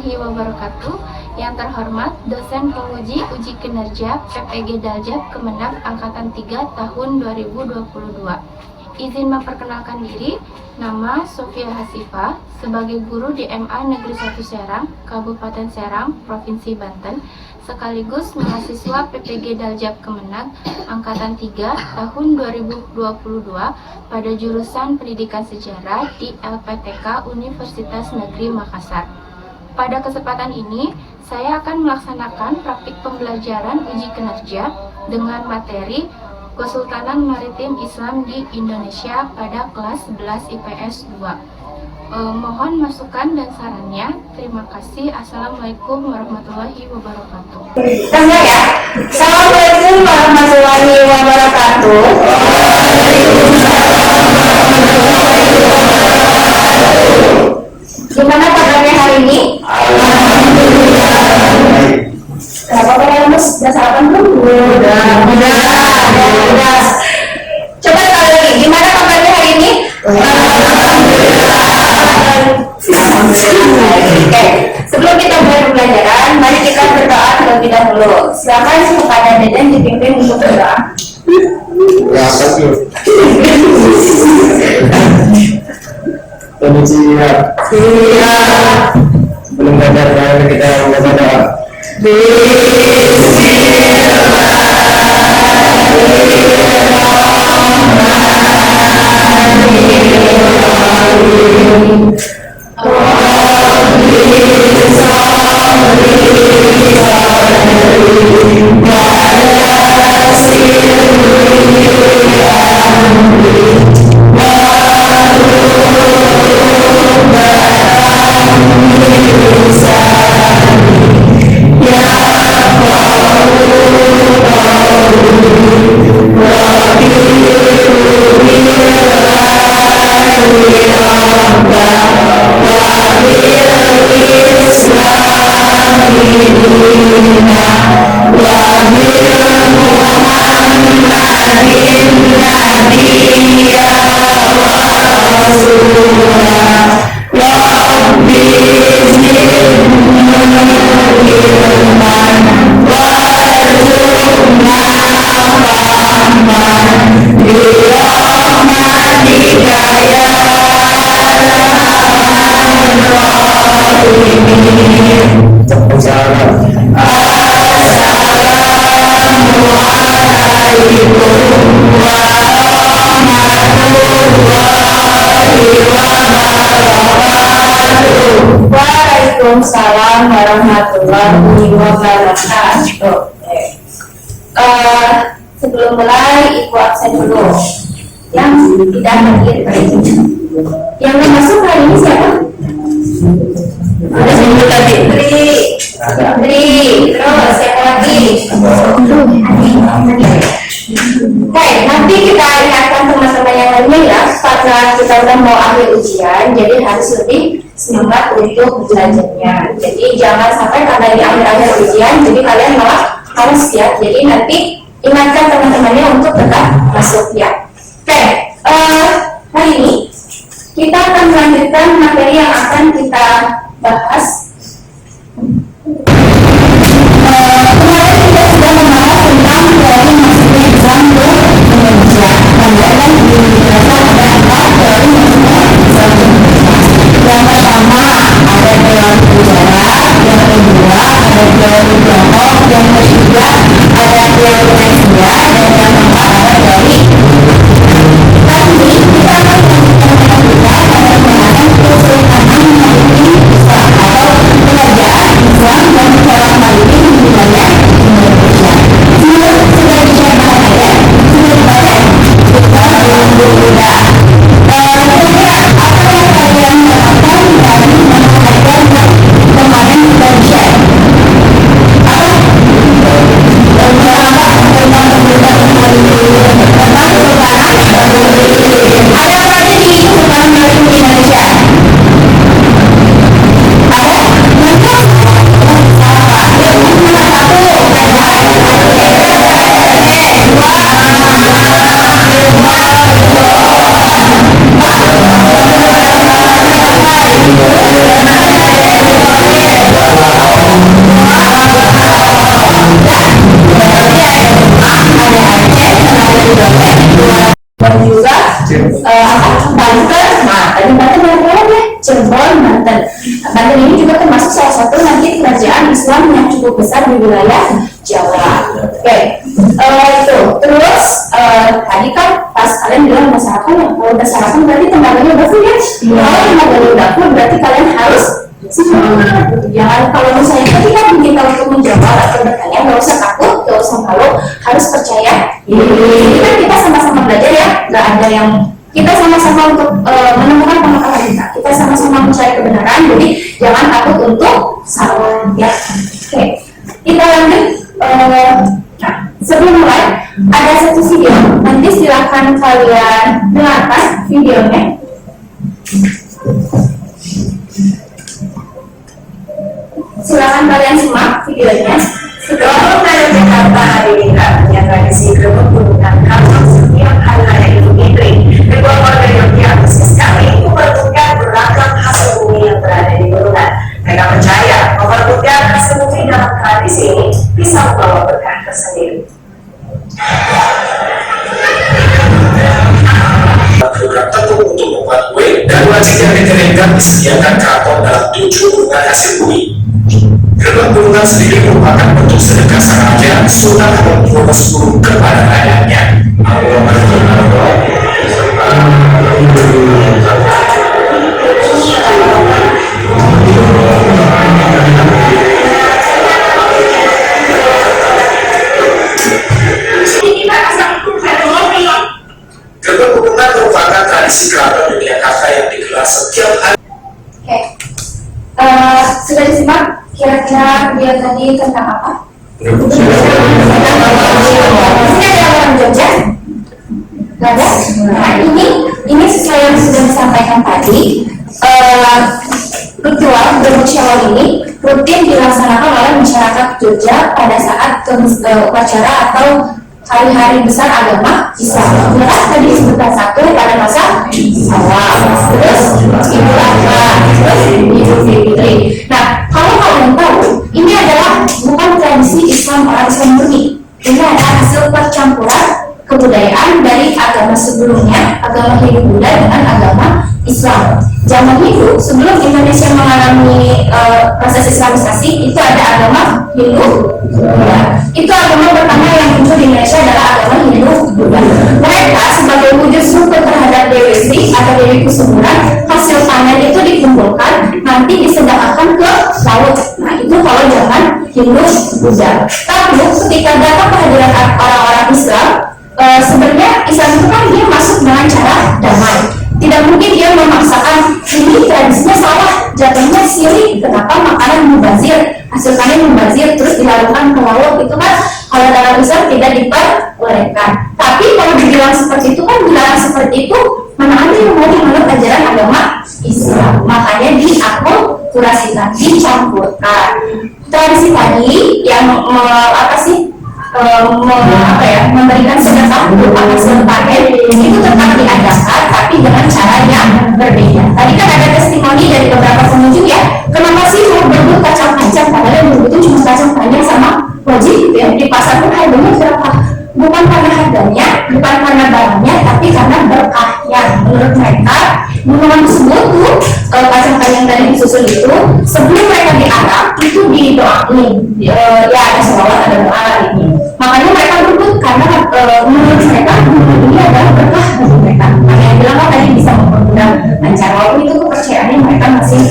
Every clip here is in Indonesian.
warahmatullahi wabarakatuh. Yang terhormat dosen penguji uji kinerja PPG Daljab Kemenag Angkatan 3 tahun 2022. Izin memperkenalkan diri, nama Sofia Hasifah sebagai guru di MA Negeri 1 Serang, Kabupaten Serang, Provinsi Banten, sekaligus mahasiswa PPG Daljab Kemenag Angkatan 3 tahun 2022 pada jurusan Pendidikan Sejarah di LPTK Universitas Negeri Makassar. Pada kesempatan ini, saya akan melaksanakan praktik pembelajaran uji kinerja dengan materi Kesultanan Maritim Islam di Indonesia pada kelas 11 IPS 2. Mohon masukan dan sarannya. Terima kasih. Assalamualaikum warahmatullahi wabarakatuh. Tengah ya. Assalamualaikum warahmatullahi wabarakatuh. Gimana kabarnya hari ini? Alhamdulillah. Apa kabar Mas? Sudah sarapan belum? Udah. Coba sekali lagi. Gimana kabarnya hari ini? Oke, sebelum kita mulai pembelajaran, mari kita berdoa terlebih dahulu. Silakan kepada Deden dipimpin untuk berdoa. Ya, kasih. Permisi ya. Sebelum belajar, kita berdoa. Waalaikumsalam warahmatullahi wabarakatuh. Sebelum mulai, Ibu absen dulu. Yang tidak hadir hari ini. Yang belum masuk hari ini siapa? Ada semua tadi. Tri. Terus siapa lagi? Oke, nanti kita ingatkan teman-teman yang lainnya ya, karena kita udah mau akhir ujian, jadi harus lebih semangat untuk belajarnya. Jadi jangan sampai karena di akhir-akhir ujian, jadi kalian malah harus siap. Jadi nanti ingatkan teman-temannya untuk tetap masuk ya. Oke, hari ini kita akan melanjutkan materi yang akan kita bahas. Kemarin kita sudah membahas tentang teori masuknya Islam ke Indonesia. Dan di dasar ada empat teori masuknya Islam ke Indonesia. Yang pertama ada teori sejarah, yang kedua ada teori Tiongkok, yang ketiga ada teori Asia, dan yang keempat ada teori. Kali ini kita akan melanjutkan pada pembahasan Kesultanan Maritim Islam atau juga Banten. Nah, tadi Banten mana ya? Cirebon, Banten. Nah, Banten ini juga termasuk salah satu nanti kerajaan Islam yang cukup besar di wilayah Jawa. Oke, itu. Terus tadi kan pas kalian bilang udah sarapan ya, kalau udah sarapan berarti tenaganya udah full ya. Kalau tenaganya udah full berarti kalian harus semangat. Jangan kalau misalnya ketika kita untuk menjawab atau bertanya nggak usah takut, nggak usah malu, harus percaya. Ini kan kita sama-sama belajar ya, nggak ada yang kita sama-sama untuk menemukan pengetahuan kita sama-sama mencari kebenaran, jadi jangan takut untuk salah ya. Oke, kita lanjut. Nah, sebelum mulai ada satu video, nanti silakan kalian dengarkan videonya. Silakan kalian simak videonya. Seluruh dari Jakarta hari ini punya tradisi berebut menggunakan kantong setiap hari raya Idul Fitri. Kedua keluarga Yogi antusias kami memperebutkan beragam hasil bumi yang berada di gunungan. Mereka percaya memperebutkan hasil bumi dalam tradisi ini bisa membawa berkah tersendiri. Program tepung untuk membuat kue dan wajib yang dikeringkan disediakan keraton dalam 7 gunungan hasil bumi. Gerbang gunungan sendiri merupakan bentuk sedekah sang raja Sultan Hamengkubuwono X kepada rakyatnya. Gerbang gunungan merupakan tradisi keraton Yogyakarta yang digelar setiap hari. Sudah disimak kira-kira dia tadi tentang apa? Ini ada orang Jogja? Gak ada? Nah, ini sesuai yang sudah disampaikan tadi. Ritual berebut syawal ini rutin dilaksanakan oleh masyarakat Jogja pada saat upacara atau hari-hari besar agama Islam. Jelas tadi disebutkan satu pada masa awal, terus Idul Adha, terus Idul Fitri. Nah, kalau kalian tahu, ini adalah bukan tradisi Islam orang Islam murni. Ini adalah hasil percampuran kebudayaan dari agama sebelumnya, agama Hindu Buddha dengan agama Islam. Zaman Hindu, sebelum Indonesia mengalami proses Islamisasi, itu ada agama Hindu Buddha. Itu agama pertama yang muncul di Indonesia adalah agama Hindu Buddha. Mereka sebagai wujud syukur terhadap Dewi Sri atau Dewi Kusuburan, hasil panen itu dikumpulkan, nanti disedekahkan ke laut. Nah, itu kalau zaman Hindu Buddha. Tapi ketika datang kehadiran orang-orang Islam, sebenarnya Islam itu kan dia masuk dengan cara damai. Tidak mungkin dia memaksakan, ini tradisinya salah, jatuhnya sirik, kenapa makanan mubazir, hasil panen mubazir, terus dilakukan ke laut. Itu kan kalau dalam Islam tidak diperbolehkan. Tapi kalau dibilang seperti itu kan, dilarang seperti itu, mana ada yang mau menurut ajaran agama Islam. Makanya diakulturasikan, dicampurkan. Tradisi tadi yang memberikan sedekah berupa hasil panen itu tetap diadakan, tapi dengan cara yang berbeda. Tadi kan ada testimoni dari beberapa pengunjung ya, kenapa sih mau berebut kacang-kacang padahal yang berebut itu cuma kacang panjang sama wajib gitu ya. Di pasar pun harganya berapa? Bukan karena harganya, bukan karena barangnya, tapi karena berkahnya. Menurut mereka, gunungan tersebut tuh kacang panjang dari disusun itu sebelum mereka diarak itu didoain, ya ada sholawat, ada doa ini. Makanya mereka berebut karena menurut mereka gunungan ini adalah berkah bagi mereka. Makanya bilang kan tadi bisa mempermudah lancar, walaupun itu kepercayaannya mereka masih.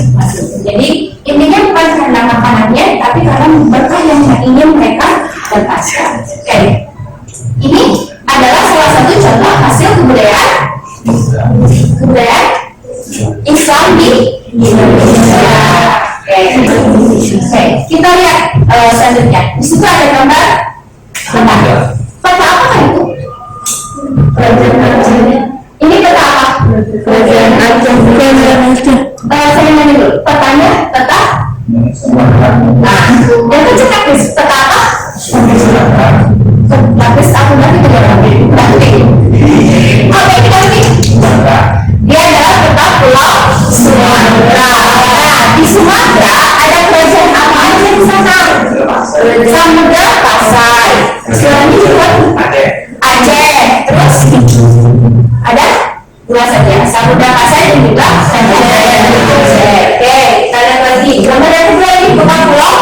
Jadi intinya bukan karena makanannya, tapi karena berkah yang ingin mereka dapatkan. Oke. Ini adalah salah satu contoh hasil kebudayaan Islam di Indonesia. Oke, kita lihat selanjutnya. Di situ ada gambar peta apa kan itu? Ini peta apa? Kerajaan Aceh. Saya nanya dulu. Petanya peta? Nah, yang tercetak di peta apa? Lapis aku berarti tidak berarti. Oke, kita lihat. Dia adalah peta Pulau Sumatera. Nah, di Sumatera ada kerajaan apa aja di sana? Samudra Pasai. Selanjutnya juga Aceh. Terus ada Samudra Pasai dan juga Raja. Oke, kita lihat lagi. Gambar yang kedua ini bukan pulau.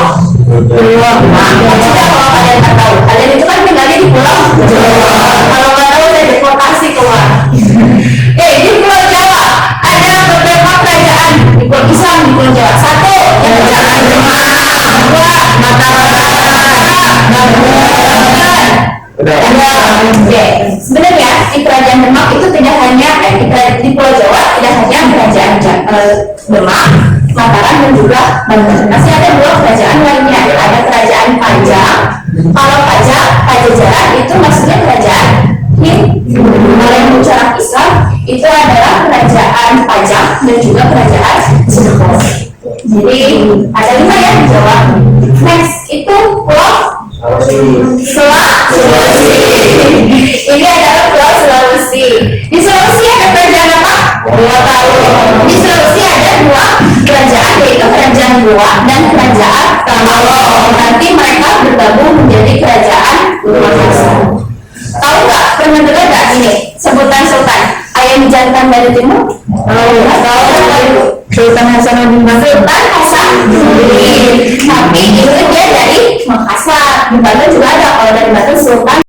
Nah, coba kalau kalian tak tahu, kalian itu kan tinggalnya di pulau. Kalau nggak tahu saya deportasi keluar. Di Pulau Jawa ada beberapa kerajaan di Pulau Islam di Pulau Jawa. Satu, yang Kerajaan Demak. Dua, sebenarnya di Kerajaan Demak itu tidak hanya di Pulau Jawa tidak hanya Kerajaan Demak, Mataram dan juga Banten. Masih ada dua kerajaan lainnya, ada Kerajaan Pajang. Kalau Pajajaran itu maksudnya kerajaan Hindu. Kalau yang bercorak Islam itu adalah Kerajaan Pajang dan juga Kerajaan Cirebon. Jadi ada 5 ya di Jawa. Next itu Pulau Sulawesi. Ini adalah Pulau Sulawesi. Di Sulawesi ada kerajaan apa? Di Sulawesi ada 2 kerajaan, yaitu Kerajaan Goa dan Kerajaan Tamalo. Nanti mereka bergabung menjadi Kerajaan Makassar. Tahu nggak? Pernah dengar nggak ini sebutan Sultan? Ayam jantan dari timur? Tahu? Sultan Hasanuddin. Tapi itu dia dari Makassar. Di Banten juga ada. Kalau dari Banten Sultan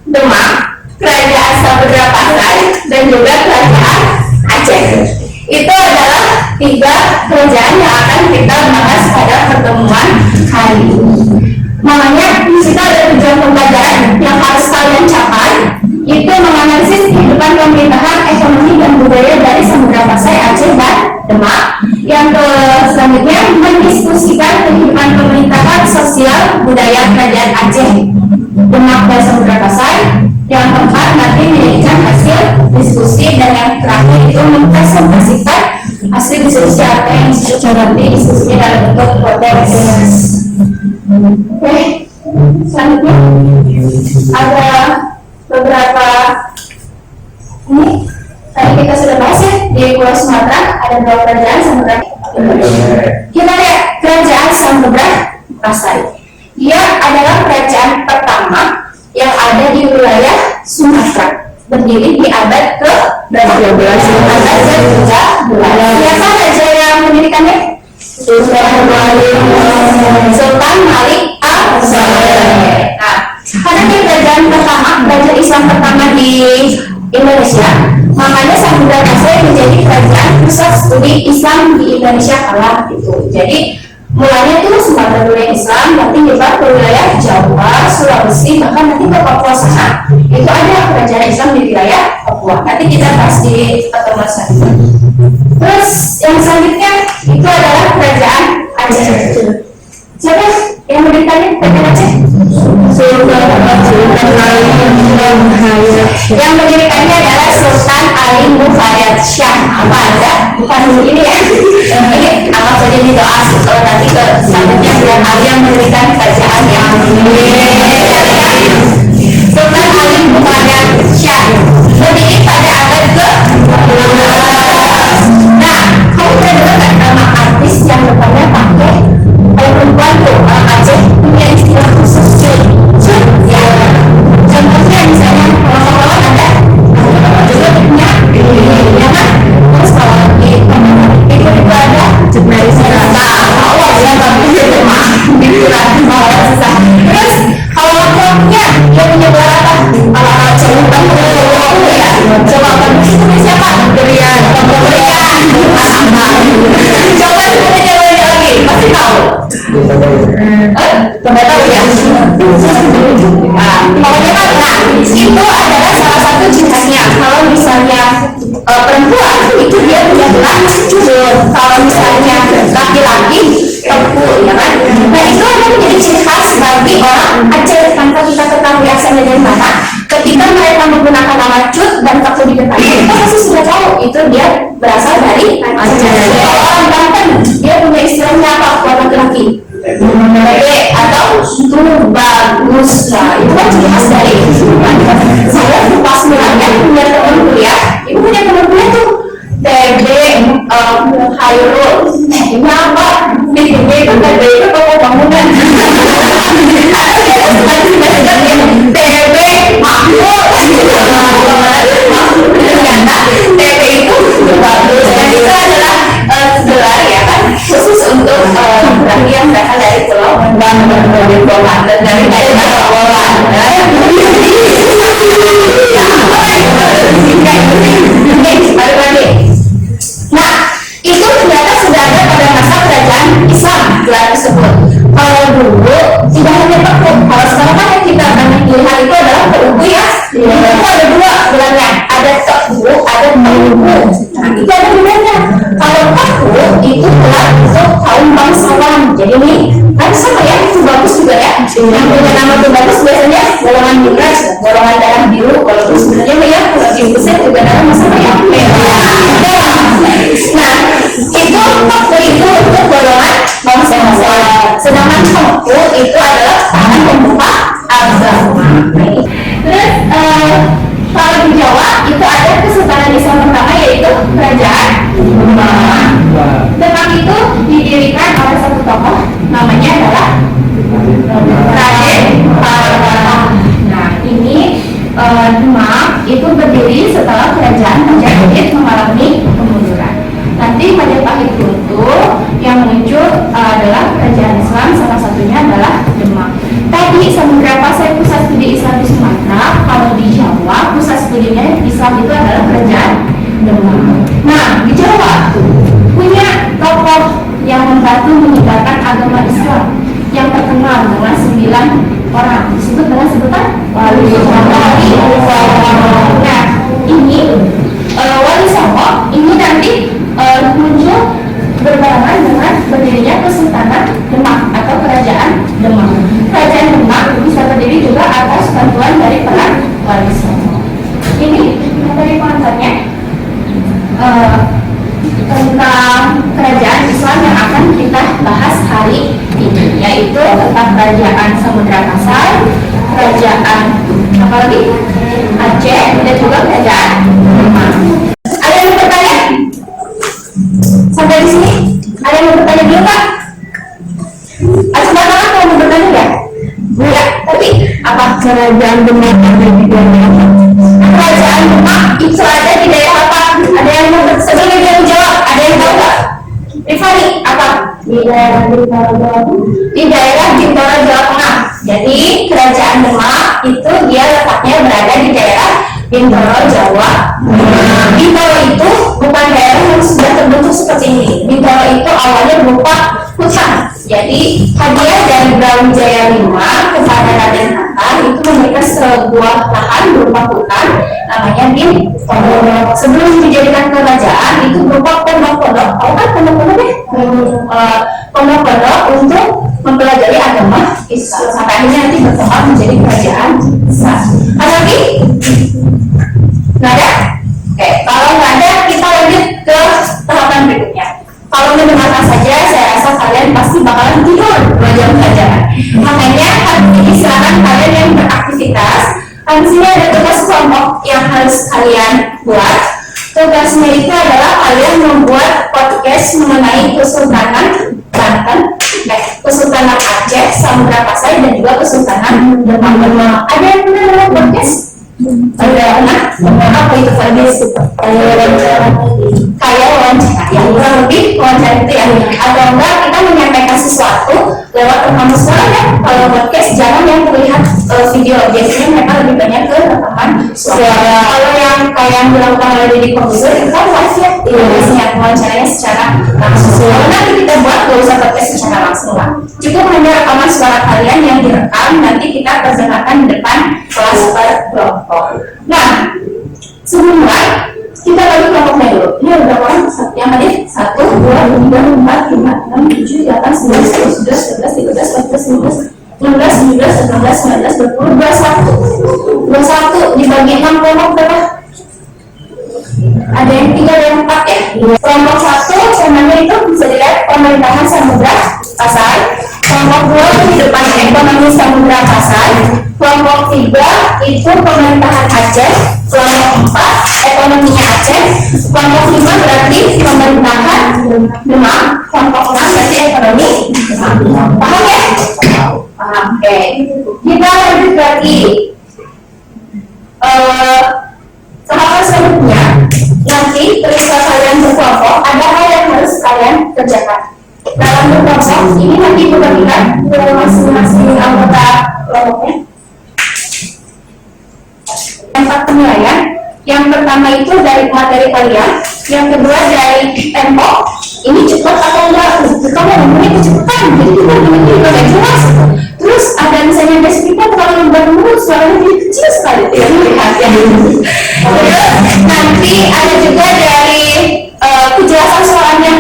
Demak, Kerajaan Samudra Pasai, dan juga Kerajaan Aceh. Itu adalah 3 kerajaan yang akan kita bahas pada pertemuan hari ini. Makanya di situ ada tujuan pembelajaran yang harus kalian capai, itu menganalisis kehidupan pemerintahan, ekonomi dan budaya dari Samudra Pasai, Aceh, dan Demak. Yang selanjutnya mendiskusikan kehidupan pemerintahan, sosial, budaya kerajaan Aceh, Demak dan Samudra Pasai. Yang keempat nanti menjadikan hasil diskusi, dan yang terakhir itu mempresentasikan hasil diskusi apa yang nanti diskusinya dalam bentuk podcast. Oke, selanjutnya ada beberapa ini tadi kita sudah bahas ya, di Pulau Sumatera ada 2 kerajaan Samudra. Kita lihat Kerajaan Samudra Pasai. Dia adalah kerajaan pertama yang ada di wilayah Sumatera, berdiri di abad ke-12. Abad ke-13. Siapa raja yang mendirikannya? Sultan Malik Al-Saleh. Nah, karena dia kerajaan pertama, kerajaan Islam pertama di Indonesia, makanya Samudra Pasai menjadi kerajaan pusat studi Islam di Indonesia kala itu. Jadi mulanya itu Sumatera dulu yang Islam, nanti nyebar ke wilayah Jawa, Sulawesi, bahkan nanti ke Papua sana. Itu ada kerajaan Islam di wilayah Papua. Nanti kita bahas di pertemuan selanjutnya. Terus yang selanjutnya itu adalah kerajaan Aceh. Siapa yang mendirikannya kerajaan Aceh? Yang mendirikannya adalah Sultan Ali Muhayyad Shah. Apa ada? Bukan ini ya. Ini anggap saja di doa. Kalau nanti ke selanjutnya biar Ali yang mendirikan kerajaan yang Sultan Ali Muhayyad Shah berdiri pada abad ke-15. Nah, kamu pernah dengar nggak nama artis yang depannya pakai perempuan tuh orang Aceh punya istilah khusus Cun? Ya, contohnya misalnya kalau ada juga punya ya kan? Terus kalau di itu ada Jemari Serata. Oh ya, tapi itu mah itu lah susah. Terus kalau laki-lakinya dia punya gelar apa? Ala coba ya. Coba itu siapa? Pemberian. Coba sebutin lagi, pasti tahu. Coba tahu ya. Kalau memang itu adalah salah satu ciri khasnya. Kalau misalnya perempuan itu dia punya gelar Cun. Kalau misalnya laki-laki Tepu, ya kan? Nah itu adalah menjadi ciri khas bagi orang Aceh tanpa kita ketahui asalnya dari mana. Ketika mereka menggunakan nama Cut dan Tepu di depannya, kita pasti sudah tahu itu dia berasal dari Aceh. Orang Banten dia punya istilahnya apa? itu bagus lah. Itu kan ciri khas dari kehidupan. Saya pas mulanya punya teman kuliah, ibu punya teman kuliah tuh TB, Hairul, ini apa? TB itu TB itu toko bangunan. TB makmur. Ternyata TB itu bagus. Dan itu adalah gelar ya kan khusus untuk laki yang berasal dari Pulau Bangka dan dari daerah Bawaan. Nah, itu ternyata sudah ada pada masa kerajaan Islam gelar tersebut. Kalau dulu tidak hanya perpu, kalau sekarang kan yang kita banyak lihat itu adalah perpu ya. Itu ada dua gelarnya, ada perpu, ada perpu. Nah, itu ada bedanya. Kalau perpu itu gelar untuk kaum bangsawan. Jadi ini kan sama ya, itu bagus juga ya. Yang punya nama itu bagus biasanya golongan minus, golongan darah biru. Kalau sebenarnya ya kalau di Indonesia juga nama sama ya. Nah, itu perpu itu untuk golongan bangsawan. Sedangkan perpu itu adalah tangan pembuka agama. Terus kalau di Jawa itu ada Kesultanan Islam pertama yaitu Kerajaan Demak. Demak itu didirikan oleh satu tokoh namanya adalah Raden Parebahan. Nah ini Demak itu berdiri setelah Kerajaan Majapahit mengalami kemunduran. Nanti Majapahit runtuh, yang muncul adalah Kerajaan Islam, salah satunya adalah Demak. Tadi Samudra Pasai pusat studi Islam di Sumatera, kalau di Jawa pusat studinya Islam itu adalah Kerajaan Demak. Nah di Jawa punya tokoh yang membantu menyebarkan agama Islam yang terkenal dengan 9 orang, disebut dengan sebutan Wali Songo. Nah ini Wali Songo ini nanti muncul berbarengan dengan berdirinya Kesultanan Demak atau Kerajaan Demak. Kerajaan Demak bisa berdiri juga atas bantuan dari peran Wali Songo. Ini dari pengantarnya tentang kerajaan Islam yang akan kita bahas hari ini, yaitu tentang Kerajaan Samudra Pasai, Kerajaan apa lagi? Aceh, dan juga Kerajaan Demak. Ada yang mau bertanya? Sampai di sini? Ada yang mau bertanya dulu Pak? Ada tangan kalau mau bertanya ya? Ya, tapi apa Kerajaan Demak ada di daerah? Kerajaan Demak itu ada di daerah apa? Ada yang mau sebelum dia menjawab? Ada yang tahu nggak? Rifani apa? Di daerah Bintaro Jawa. Di daerah Bintaro Jawa Tengah. Jadi Kerajaan Demak itu dia letaknya berada di daerah Bintaro Jawa. Bintaro itu bukan daerah yang sudah terbentuk seperti ini. Bintaro itu awalnya berupa hutan. Jadi hadiah dari Brawijaya V kepada Raden Hatta itu memberikan sebuah lahan berupa hutan namanya Bintaro. Sebelum dijadikan kerajaan itu berupa pondok-pondok. Tahu kan pondok-pondok ya? Pondok-pondok untuk mempelajari agama Islam. Sampai akhirnya nanti berkembang menjadi kerajaan Islam. Ada lagi? Nggak ada? Oke, kalau nggak ada kita lanjut ke tahapan berikutnya. Kalau mendengarkan saja, saya rasa kalian pasti bakalan tidur 2 jam pelajaran. Makanya hari ini silakan kalian yang beraktivitas. Di sini ada tugas kelompok yang harus kalian buat. Tugasnya itu adalah kalian membuat podcast mengenai Kesultanan Banten, Kesultanan Aceh, Samudra Pasai, dan juga Kesultanan Demak. Ada yang pernah dengar podcast? Ada apa itu tadi? Kayak wawancara, ya kurang lebih wawancara itu ya. Atau enggak kita menyampaikan sesuatu lewat rekaman suara ya. Kalau podcast jangan yang terlihat video, biasanya mereka lebih banyak ke rekaman suara. Kalau yang kayak yang dilakukan oleh di komputer itu kan live ya, biasanya wawancaranya secara langsung. Kalau nanti kita buat gak usah podcast secara langsung lah, cukup hanya rekaman suara kalian yang direkam, nanti kita perdengarkan di depan kelas per kelompok. Nah, sebelum mulai kita bagi kelompoknya dulu. Ini ada berapa orang? Yang tadi 1, 2, 3, 4, 5, 6, 7, 8, 9, 10, 11, 12, 13, 14, 15, 16, 17, 18, 19, 20, 21 dibagi 6 kelompok berapa? Ada yang 3 dan 4 ya. Kelompok 1 namanya itu bisa dilihat pemerintahan Samudra Pasai. Kelompok 2 kehidupan ekonomi Samudra Pasai, kelompok 3 itu pemerintahan Aceh, kelompok 4 ekonominya Aceh, kelompok 5 berarti pemerintahan Demak, kelompok 6 berarti ekonomi Demak. Paham ya? Paham. Oke. Kita lanjut lagi. Tahapan selanjutnya, nanti ketika kalian berkelompok ada hal yang harus kalian kerjakan. Dalam berkelompok ini nanti dibagikan ke masing-masing anggota kelompoknya. 4 penilaian. Yang pertama itu dari materi kalian, yang kedua dari tempo. Ini cepat atau enggak? Kamu ngomongnya kecepatan, jadi kita ini juga nggak jelas. Terus ada misalnya deskripsi kalau baru suaranya jadi kecil sekali, tidak melihat ya. Nanti ada juga dari kejelasan soalnya.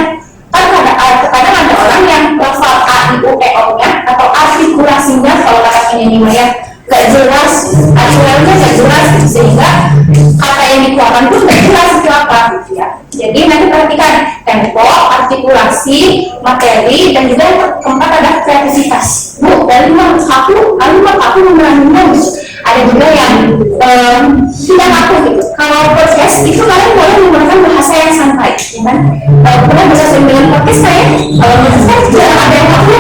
Kadang ada orang yang lafal a i u e o nya atau artikulasinya kalau kata ini ya nggak jelas, artikulasinya nggak jelas, sehingga kata yang dikeluarkan pun nggak jelas itu apa gitu ya. Jadi nanti perhatikan tempo, artikulasi, materi, dan juga yang keempat ada kreativitas. Bu, dari aku memerankan. Ada juga yang tidak aku gitu. Kalau podcast itu kalian boleh menggunakan bahasa yang santai, ya kan? Pernah bisa sering dengan podcast saya. Kalau podcast jarang ada yang aku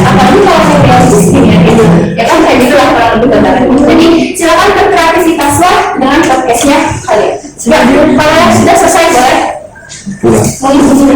apalagi kalau saya realistis gini ya gitu. Ya kan kayak gitu lah kurang lebih gambarannya. Jadi silakan berkreativitaslah dengan podcastnya kalian. Sudah, kalau sudah selesai boleh. Mau izin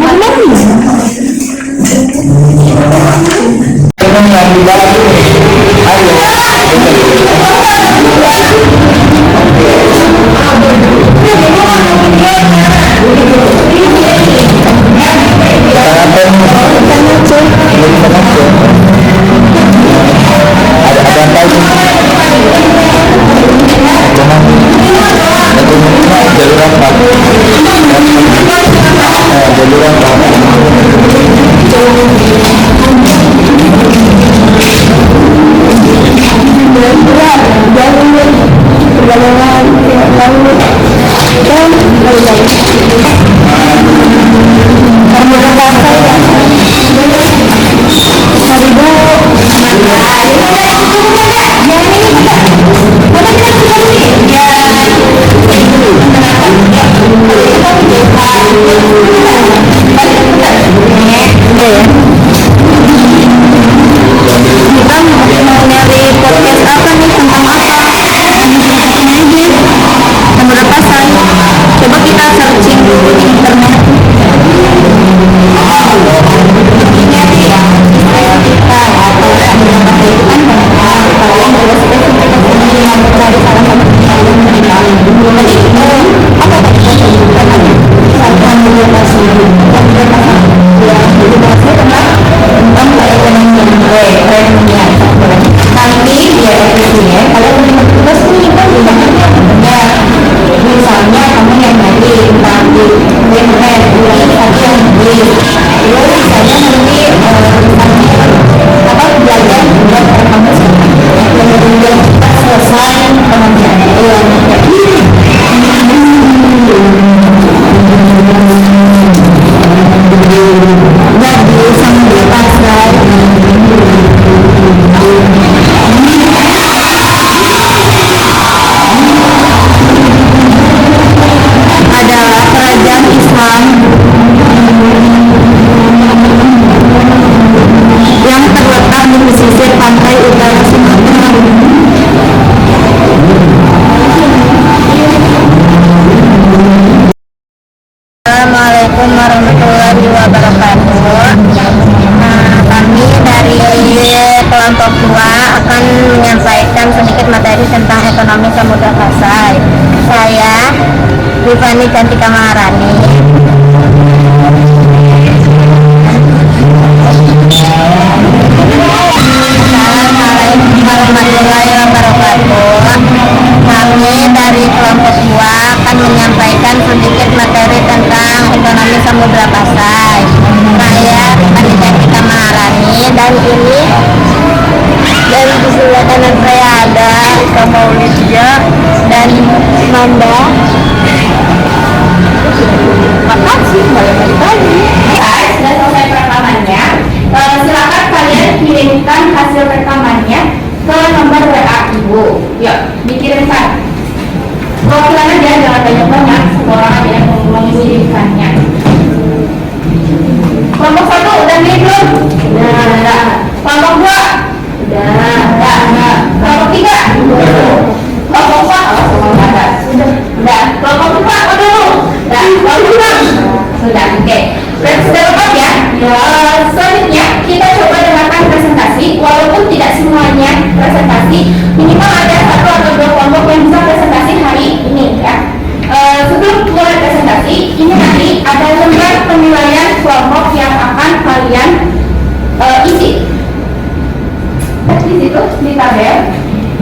tentang ekonomi Samudra Pasai. Saya Rifani Cantika Maharani. Assalamualaikum warahmatullahi wabarakatuh. Kami dari kelompok 2 akan menyampaikan sedikit materi tentang ekonomi Samudra Pasai. Saya Rifani Cantika Maharani dan ini dari di sebelah kanan saya ada Ika Maulidia dan Manda Terima kasih, balik lagi. Guys, sudah selesai rekamannya. Silakan kalian kirimkan hasil rekamannya ke nomor WA Ibu. Yuk, dikirimkan. Wakilan aja, jangan banyak-banyak. Satu orang aja yang mengirimkannya. Kelompok 1 udah nih belum? Udah. Kelompok 2? Udah. Kelompok 3? Kelompok 4? Oh, semua ada. Udah. Kelompok 4 udah. Udah. Kelompok 6? Sudah. Oke. Berarti sudah lengkap ya? Selanjutnya kita coba dengarkan presentasi. Walaupun tidak semuanya presentasi, minimal ada 1 atau 2 kelompok yang bisa presentasi hari ini ya. Sebelum mulai presentasi, ini nanti ada lembar penilaian kelompok yang akan kalian isi. Di situ di tabel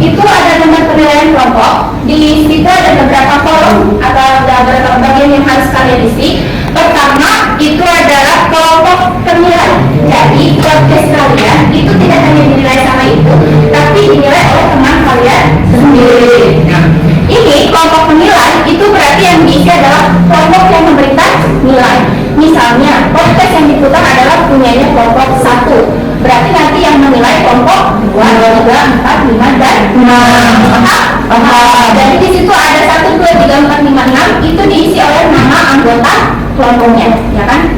itu ada lembar penilaian kelompok. Di situ ada beberapa kolom atau ada beberapa bagian yang harus kalian isi. Pertama itu adalah kelompok penilai. Jadi podcast kalian itu tidak hanya dinilai sama itu, tapi dinilai oleh teman kalian sendiri. Nah, ini kelompok penilai itu berarti yang diisi adalah kelompok yang memberikan nilai. Misalnya podcast yang diputar adalah punyanya kelompok 1. Berarti nanti yang menilai kelompok 2, 3, 4, 5 dan 6. Jadi di situ ada 1, 2, 3, 4, 5, 6 itu diisi oleh nama anggota kelompoknya, ya kan?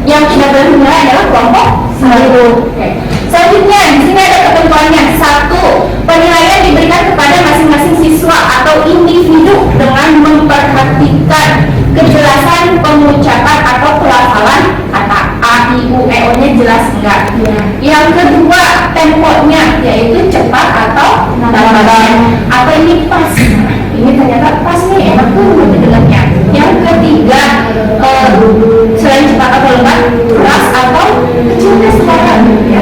Yang tidak boleh menilai adalah kelompok 1. Oke. Selanjutnya di sini ada ketentuannya. 1. Penilaian diberikan kepada masing-masing siswa atau individu dengan memperhatikan kejelasan pengucapan atau pelafalan kata A, I, U, E, O-nya jelas enggak. Yang kedua, temponya yaitu cepat atau lambat. Atau ini pas. Ini ternyata pas nih, enak tuh mendengarnya. Yang ketiga, selain cepat atau lambat, keras atau kecilnya suara. Ya.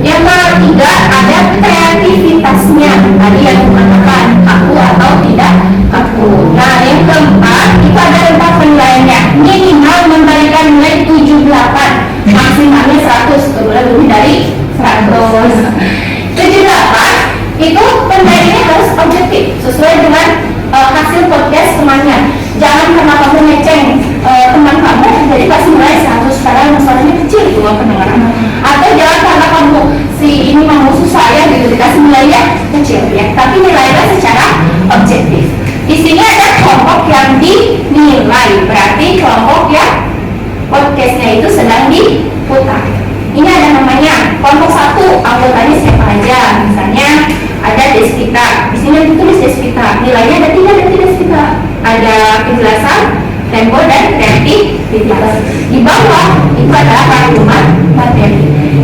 Yang ketiga ada kreativitasnya. Tadi yang mengatakan kaku atau tidak kaku. Nah, yang keempat itu ada lembar penilaiannya. Minimal memberikan nilai 78, maksimalnya 100. Boleh lebih dari 100. 78 itu penilaiannya harus objektif sesuai dengan hasil podcast temannya. Jangan karena kamu ngeceng teman kamu jadi pasti nilai 100 padahal suaranya kecil gitu pendengaran. Atau jangan karena kamu si ini mau musuh saya gitu dikasih nilainya kecil ya, tapi nilainya secara objektif. Di sini ada kelompok yang dinilai, berarti kelompok yang podcastnya itu sedang diputar. Ini ada namanya kelompok 1, anggotanya siapa aja? Misalnya ada Despita, di sini ditulis Despita, nilainya ada 3 dan 3 Despita. Ada kejelasan, tempo dan kreativitas. Di bawah itu adalah rangkuman materi.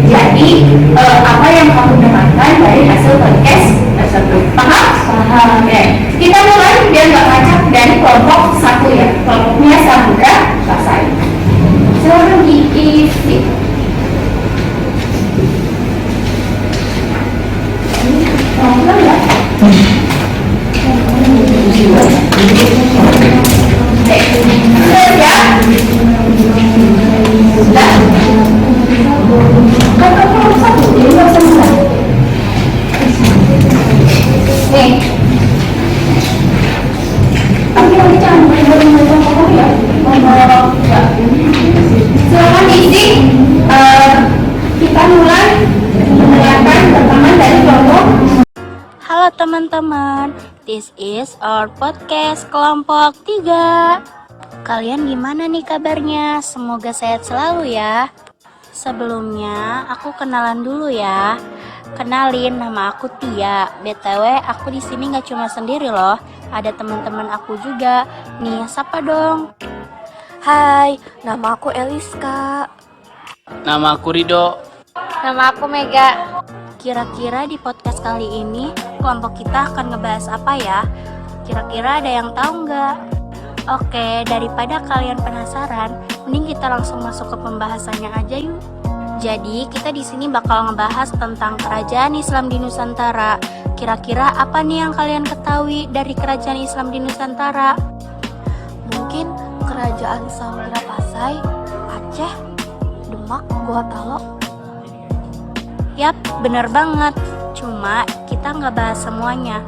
Jadi apa yang kamu dapatkan dari hasil podcast tersebut? Paham? Paham. Oke. Kita mulai biar nggak ngacak dari kelompok 1 ya. Kelompoknya Samudra Pasai. Silakan diisi. Kelompok ya. Silakan diisi. Kita mulai mendengarkan rekaman dari kelompok. Halo teman-teman, this is our podcast kelompok 3. Kalian gimana nih kabarnya? Semoga sehat selalu ya. Sebelumnya aku kenalan dulu ya. Kenalin, nama aku Tia. BTW aku di sini nggak cuma sendiri loh. Ada teman-teman aku juga. Nih, sapa dong. Hai, nama aku Eliska. Nama aku Rido. Nama aku Mega. Kira-kira di podcast kali ini kelompok kita akan ngebahas apa ya? Kira-kira ada yang tahu nggak? Oke, daripada kalian penasaran, mending kita langsung masuk ke pembahasannya aja yuk. Jadi kita di sini bakal ngebahas tentang kerajaan Islam di Nusantara. Kira-kira apa nih yang kalian ketahui dari kerajaan Islam di Nusantara? Mungkin kerajaan Samudra Pasai, Aceh, Demak, Gua Talo. Yap, bener banget. Cuma kita nggak bahas semuanya.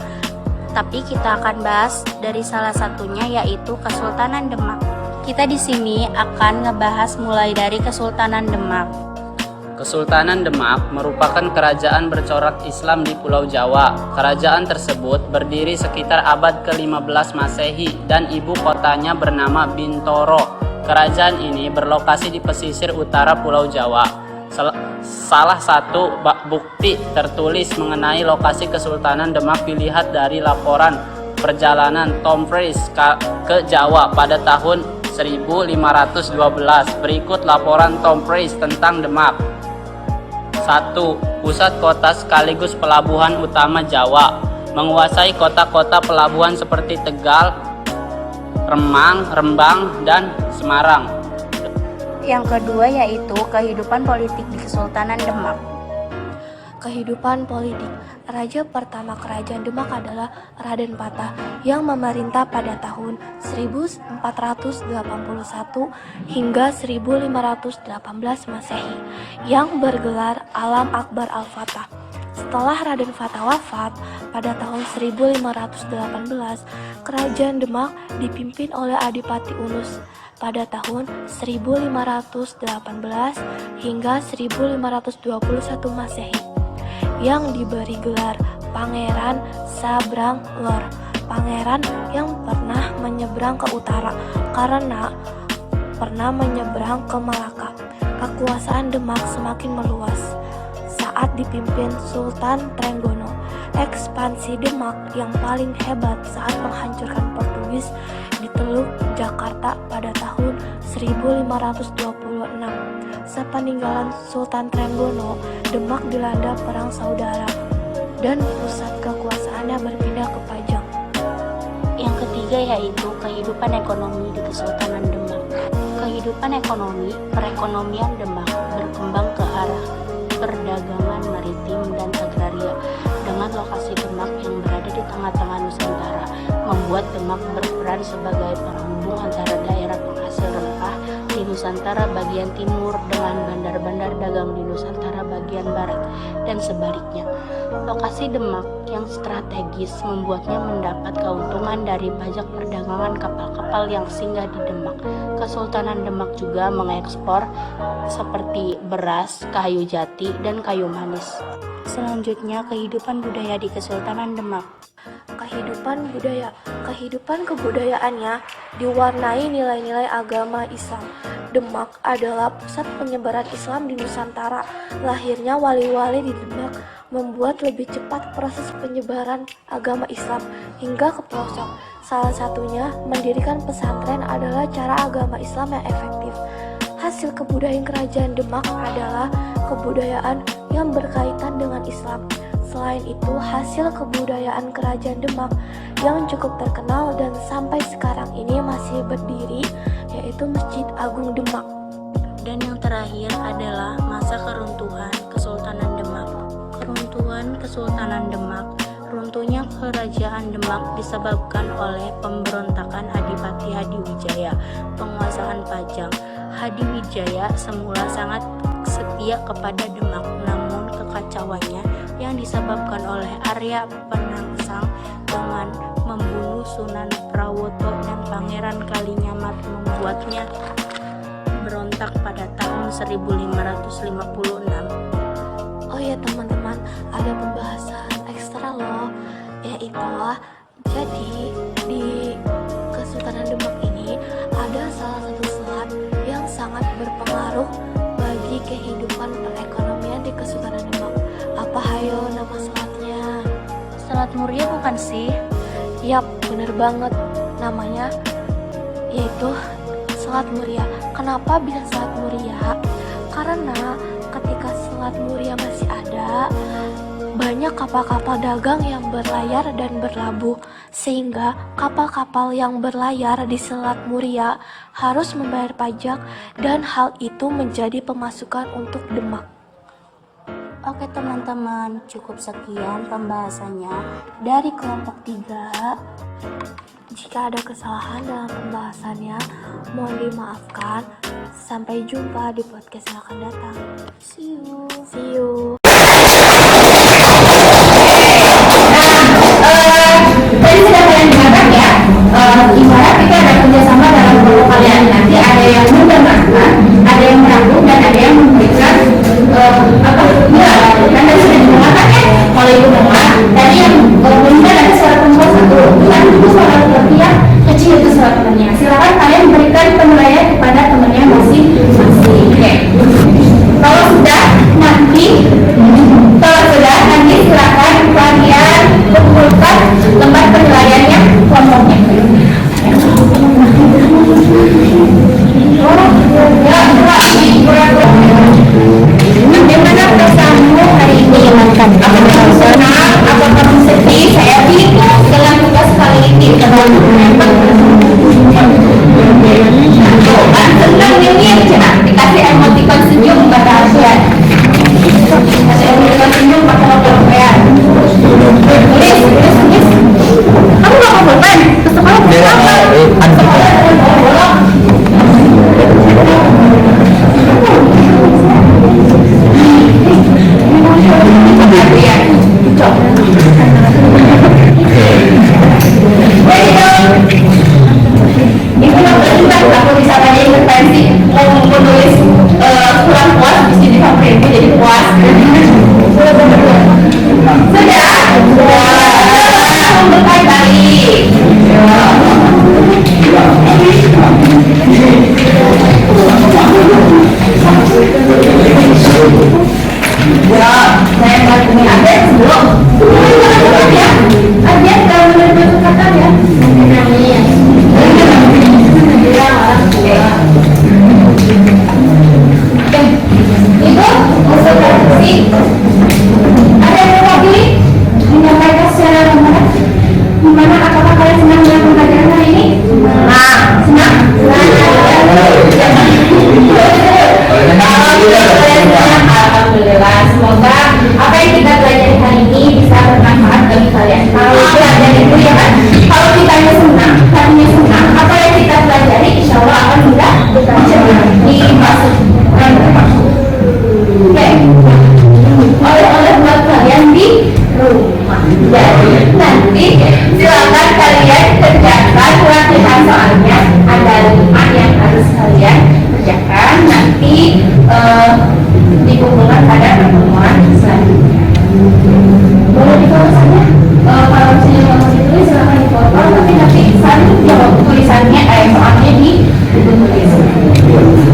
Tapi kita akan bahas dari salah satunya yaitu Kesultanan Demak. Kita di sini akan ngebahas mulai dari Kesultanan Demak. Kesultanan Demak merupakan kerajaan bercorak Islam di Pulau Jawa. Kerajaan tersebut berdiri sekitar abad ke-15 Masehi dan ibu kotanya bernama Bintoro. Kerajaan ini berlokasi di pesisir utara Pulau Jawa. Salah satu bukti tertulis mengenai lokasi Kesultanan Demak dilihat dari laporan perjalanan Tom Price ke Jawa pada tahun 1512. Berikut laporan Tom Price tentang Demak. 1. Pusat kota sekaligus pelabuhan utama Jawa. Menguasai kota-kota pelabuhan seperti Tegal, Remang, Rembang, dan Semarang. Yang kedua yaitu kehidupan politik di Kesultanan Demak. Kehidupan politik. Raja pertama Kerajaan Demak adalah Raden Patah yang memerintah pada tahun 1481 hingga 1518 Masehi yang bergelar Alam Akbar Al-Fatah. Setelah Raden Fatah wafat pada tahun 1518, Kerajaan Demak dipimpin oleh Adipati Unus pada tahun 1518 hingga 1521 Masehi yang diberi gelar Pangeran Sabrang Lor, pangeran yang pernah menyeberang ke utara karena pernah menyeberang ke Malaka. Kekuasaan Demak semakin meluas saat dipimpin Sultan Trenggono. Ekspansi Demak yang paling hebat saat menghancurkan Portugis di Teluk Jakarta pada tahun 1526. Sepeninggalan Sultan Trenggono, Demak dilanda perang saudara dan pusat kekuasaannya berpindah ke Pajang. Yang ketiga yaitu kehidupan ekonomi di Kesultanan Demak. Kehidupan ekonomi, perekonomian Demak berkembang ke arah perdagangan maritim dan agraria dengan lokasi Demak yang berada di tengah-tengah Nusantara, membuat Demak berperan sebagai penghubung antara daerah penghasil rempah di Nusantara bagian timur dengan bandar-bandar dagang di Nusantara bagian barat dan sebaliknya. Lokasi Demak yang strategis membuatnya mendapat keuntungan dari pajak perdagangan kapal-kapal yang singgah di Demak. Kesultanan Demak juga mengekspor seperti beras, kayu jati, dan kayu manis. Selanjutnya, kehidupan budaya di Kesultanan Demak. Kehidupan budaya. Kehidupan kebudayaannya diwarnai nilai-nilai agama Islam. Demak adalah pusat penyebaran Islam di Nusantara. Lahirnya wali-wali di Demak membuat lebih cepat proses penyebaran agama Islam hingga ke pelosok. Salah satunya, mendirikan pesantren adalah cara agama Islam yang efektif. Hasil kebudayaan Kerajaan Demak adalah kebudayaan yang berkaitan dengan Islam. Selain itu, hasil kebudayaan Kerajaan Demak yang cukup terkenal dan sampai sekarang ini masih berdiri yaitu Masjid Agung Demak. Dan yang terakhir adalah masa keruntuhan Kesultanan Demak. Keruntuhan Kesultanan Demak. Runtuhnya Kerajaan Demak disebabkan oleh pemberontakan Adipati Hadiwijaya, penguasaan Pajang. Hadiwijaya semula sangat setia kepada Demak, namun kekacauannya yang disebabkan oleh Arya Penangsang dengan membunuh Sunan Prawoto dan Pangeran Kalinyamat membuatnya berontak pada tahun 1556. Oh ya teman-teman, ada pembahasan ekstra loh, yaitu jadi di Kesultanan Demak ini ada salah satu selat yang sangat berpengaruh bagi kehidupan perekonomian di Kesultanan Demak. Apa hayo nama selatnya? Selat Muria bukan sih? Yap, bener banget. Namanya yaitu Selat Muria. Kenapa bisa Selat Muria? Karena ketika Selat Muria masih ada, banyak kapal-kapal dagang yang berlayar dan berlabuh, sehingga kapal-kapal yang berlayar di Selat Muria harus membayar pajak dan hal itu menjadi pemasukan untuk Demak. Oke teman-teman, cukup sekian pembahasannya dari kelompok 3. Jika ada kesalahan dalam pembahasannya, mohon dimaafkan. Sampai jumpa di podcast yang akan datang. See you. Tadi sudah kalian dengarkan ya, ibarat kita ada kerjasama dalam kelompok kalian. Senang ini dikasih emoticon senyum pada Asian. Kasih emoticon senyum pakai huruf-huruf. Tulis. Kamu nggak mau pulpen? Ke sekolah punya apa? Bolong. Aku bisa tanya intervensi mau menulis kurang puas di sini sampai jadi puas. Sudah berkali-kali. Ya, saya bantu ada sebelum. Ya, ada kalau menurut kata ya. Itu observasi. Ada yang mau pilih menyampaikan secara ramalan gimana, apakah kalian senang dengan pembelajaran hari ini? Senang? Alhamdulillah, semoga apa yang kita pelajari hari ini bisa bermanfaat bagi kalian. Kalau belajar itu ya kan, kalau kita senang, hatinya senang, apa yang kita pelajari insya Allah akan mudah dimasukkan. Oke, oleh-oleh buat kalian di rumah. Jadi nanti silakan kalian kerjakan latihan soalnya, ada 5 yang harus kalian kerjakan. Nanti dikumpulkan pada pertemuan selanjutnya. Boleh difoto saja. Kalau misalnya mau ditulis silakan difoto, tapi nanti saling jawab tulisannya soalnya di buku tulis.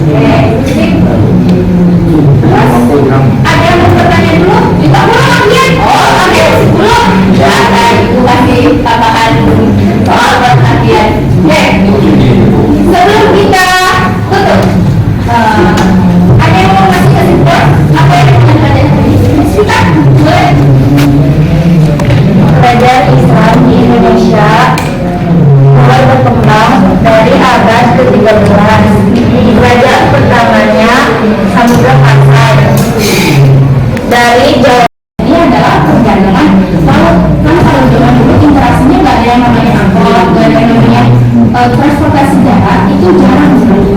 Oke, terus ada yang mau bertanya dulu? Juga belum kalian? Oh, kalian masih belum? Ya, itu kasih tambahan soal buat kalian. Oke, sebelum kita tutup, ada yang mau kasih kesimpulan? Apa yang mau kalian kita boleh? Belajar Islam di Indonesia mulai berkembang dari abad ke-13. Kerajaan pertamanya Samudra Pasai dari Jawa. Ini adalah perdagangan. Kalau zaman dulu interaksinya nggak ada yang namanya angkot, nggak ada yang namanya transportasi darat, itu jarang sekali.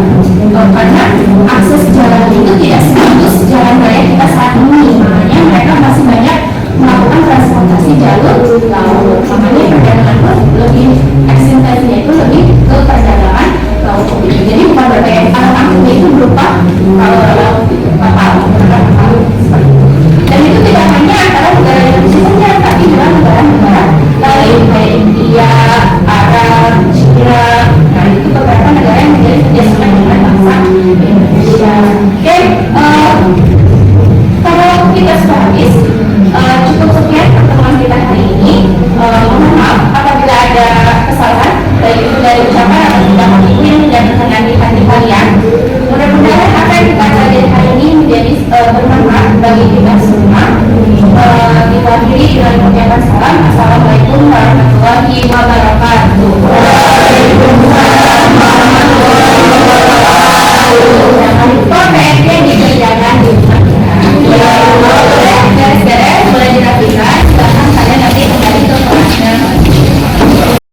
Karena akses jalan itu tidak sebagus jalan raya kita saat ini, makanya mereka masih banyak melakukan transportasi jalur laut. Makanya perdagangan pun lebih ekstensinya itu lebih ke perdagangan laut. Jadi bukan berarti anak-anaknya itu berupa kapal seperti itu. Dan itu tidak hanya antara negara Indonesia saja, tapi juga negara-negara lain kayak India, Arab, China. Nah itu beberapa negara yang menjadi kerjasama dengan bangsa Indonesia. Oke, kalau kita sudah habis, cukup sekian pertemuan kita hari ini. Mohon maaf apabila ada kesalahan, baik itu dari ucapan atau tindakan ibu yang tidak berkenan di hati kalian. Mudah-mudahan apa yang kita pelajari hari ini menjadi bermanfaat bagi kita semua. Kita akhiri dengan mengucapkan salam. Assalamualaikum warahmatullahi wabarakatuh.